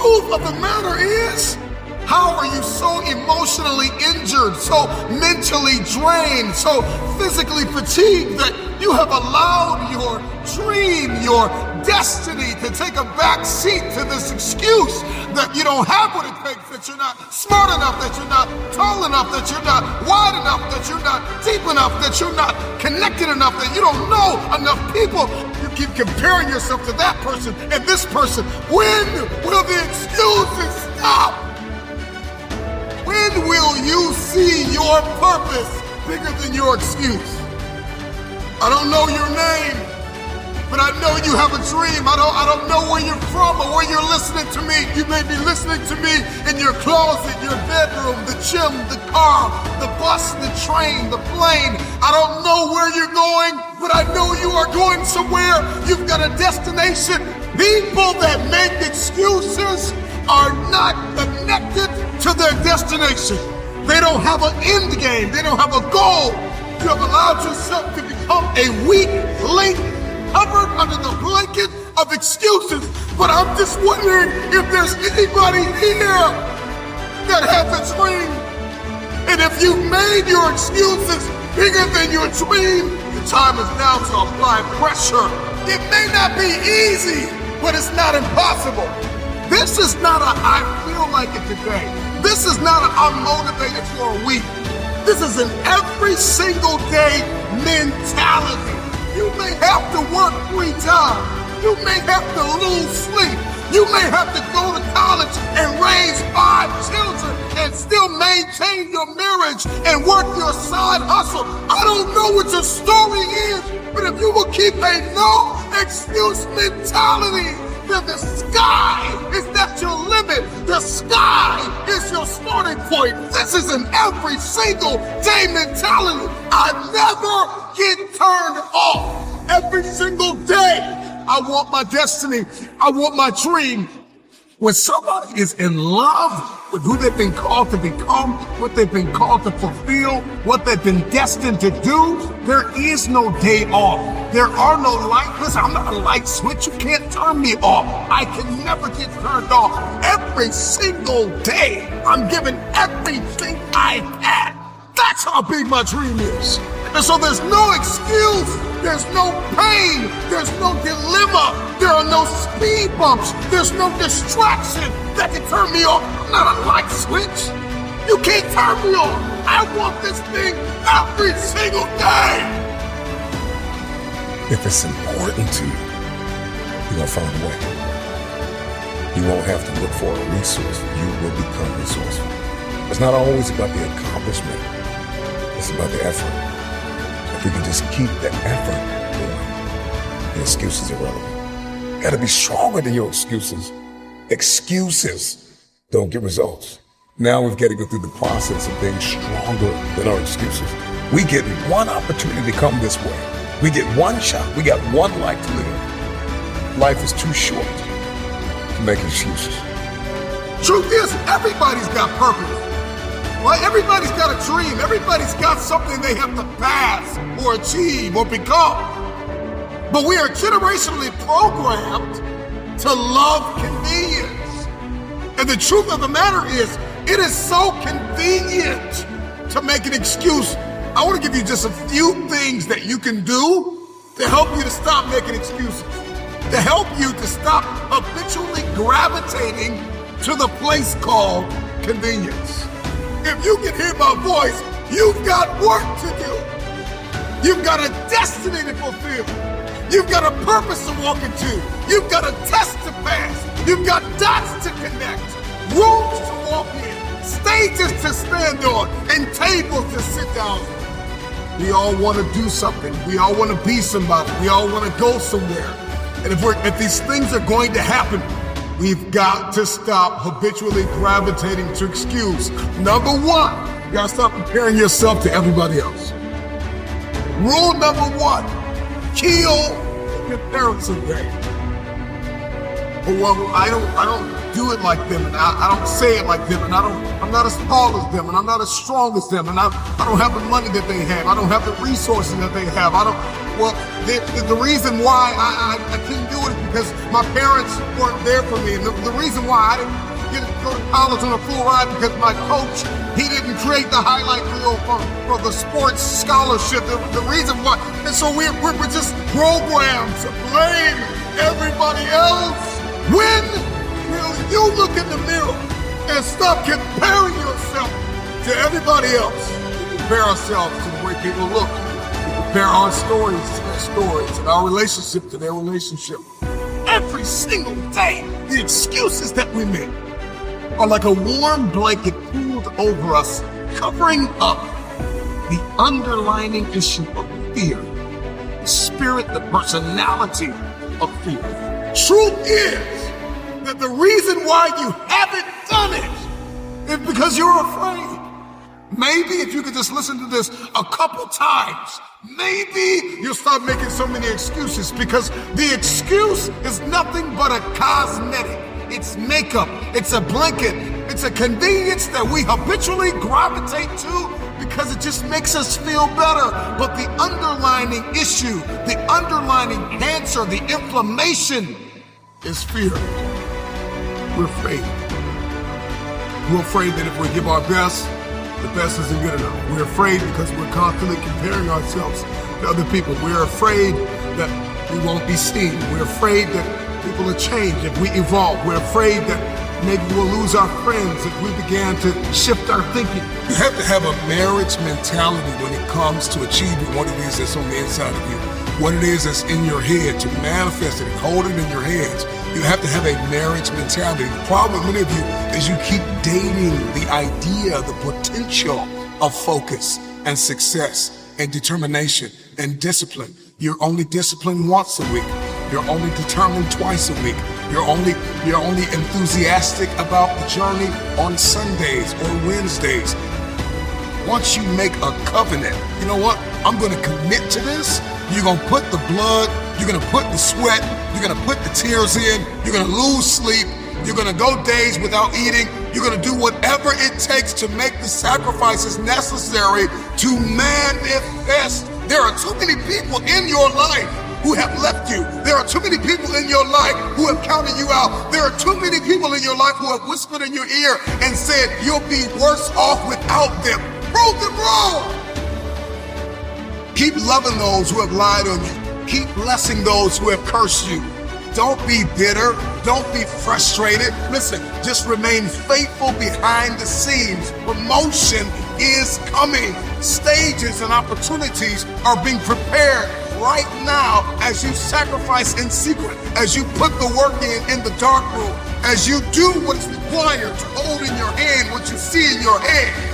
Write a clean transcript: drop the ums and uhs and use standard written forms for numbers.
truth of the matter is, how are you so emotionally injured, so mentally drained, so physically fatigued that you have allowed your dream, your destiny to take a back seat to this excuse that you don't have what it takes, that you're not smart enough, that you're not tall enough, that you're not wide enough, that you're not deep enough, that you're not connected enough, that you don't know enough people. You keep comparing yourself to that person and this person. When will the excuses stop? When will you see your purpose bigger than your excuse? I don't know your name, but I know you have a dream. I don't know where you're from or where you're listening to me. You may be listening to me in your closet, your bedroom, the gym, the car, the bus, the train, the plane. I don't know where you're going, but I know you are going somewhere. You've got a destination. People that make excuses are not connected to their destination. They don't have an end game. They don't have a goal. You have allowed yourself to become a weak link covered under the blanket of excuses. But I'm just wondering if there's anybody here that has a dream. And if you made your excuses bigger than your dream, the time is now to apply pressure. It may not be easy, but it's not impossible. This is not a I feel like it today. This is not a I'm motivated for a week. This is an every single day mentality. You may have to work 3 times. You may have to lose sleep. You may have to go to college and raise 5 children and still maintain your marriage and work your side hustle. I don't know what your story is, but if you will keep a no excuse mentality, then the sky is not your limit. The sky is your starting point. This is an every single day mentality. I never get turned off. Every single day, I want my destiny. I want my dream. When somebody is in love with who they've been called to become, what they've been called to fulfill, what they've been destined to do, there is no day off. There are no light. Listen, I'm not a light switch. You can't turn me off. I can never get turned off. Every single day, I'm giving everything I had. That's how big my dream is. And so there's no excuse, there's no pain, there's no dilemma, there are no speed bumps, there's no distraction that can turn me off. I'm not a light switch. You can't turn me off. I want this thing every single day. If it's important to you, you're gonna find a way. You won't have to look for a resource. You will become resourceful. It's not always about the accomplishment. It's about the effort. If we can just keep the effort going, the excuses are irrelevant. You gotta be stronger than your excuses. Excuses don't get results. Now we've got to go through the process of being stronger than our excuses. We get one opportunity to come this way. We get one shot. We got one life to live. Life is too short to make excuses. Truth is, everybody's got purpose. Right? Everybody's got a dream. Everybody's got something they have to pass or achieve or become. But we are generationally programmed to love convenience. And the truth of the matter is, it is so convenient to make an excuse. I want to give you just a few things that you can do to help you to stop making excuses, to help you to stop habitually gravitating to the place called convenience. If you can hear my voice, you've got work to do. You've got a destiny to fulfill. You've got a purpose to walk into. You've got a test to pass. You've got dots to connect, rooms to walk in, stages to stand on, and tables to sit down. We all want to do something. We all want to be somebody. We all want to go somewhere. And if these things are going to happen, we've got to stop habitually gravitating to excuse. Number one, you gotta stop comparing yourself to everybody else. Rule number one, kill the comparison game. well, I don't do it like them, and I don't say it like them, and I'm not as tall as them, and I'm not as strong as them, and I don't have the money that they have. I don't have the resources that they have. The reason why I couldn't do it is because my parents weren't there for me, and the reason why I didn't get to go to college on a full ride because my coach, he didn't create the highlight reel for the sports scholarship. The reason why, and so we're just programmed to blame everybody else. When will you look in the mirror and stop comparing yourself to everybody else? We compare ourselves to the way people look. We compare our stories to their stories and our relationship to their relationship. Every single day, the excuses that we make are like a warm blanket pulled over us, covering up the underlying issue of fear, the spirit, the personality of fear. Truth is that the reason why you haven't done it is because you're afraid. Maybe if you could just listen to this a couple times, maybe you'll stop making so many excuses, because the excuse is nothing but a cosmetic. It's makeup, it's a blanket, it's a convenience that we habitually gravitate to because it just makes us feel better. But the underlying issue, the underlying cancer, the inflammation is fear. We're afraid. We're afraid that if we give our best, the best isn't good enough. We're afraid because we're constantly comparing ourselves to other people. We're afraid that we won't be seen. We're afraid that people will change if we evolve. We're afraid that maybe we'll lose our friends if we began to shift our thinking. You have to have a marriage mentality when it comes to achieving what it is that's on the inside of you, what it is that's in your head, to manifest it and hold it in your hands. You have to have a marriage mentality. The problem with many of you is you keep dating the idea, the potential of focus and success and determination and discipline. You're only disciplined once a week. You're only determined twice a week. You're only enthusiastic about the journey on Sundays or Wednesdays. Once you make a covenant, you know what? I'm going to commit to this. You're going to put the blood, you're going to put the sweat, you're going to put the tears in, you're going to lose sleep, you're going to go days without eating, you're going to do whatever it takes to make the sacrifices necessary to manifest. There are too many people in your life who have left you. There are too many people in your life who have counted you out. There are too many people in your life who have whispered in your ear and said, you'll be worse off without them. Prove them wrong. Keep loving those who have lied on you. Keep blessing those who have cursed you. Don't be bitter. Don't be frustrated. Listen, just remain faithful behind the scenes. Promotion is coming. Stages and opportunities are being prepared right now as you sacrifice in secret, as you put the work in the dark room, as you do what's required to hold in your hand what you see in your head.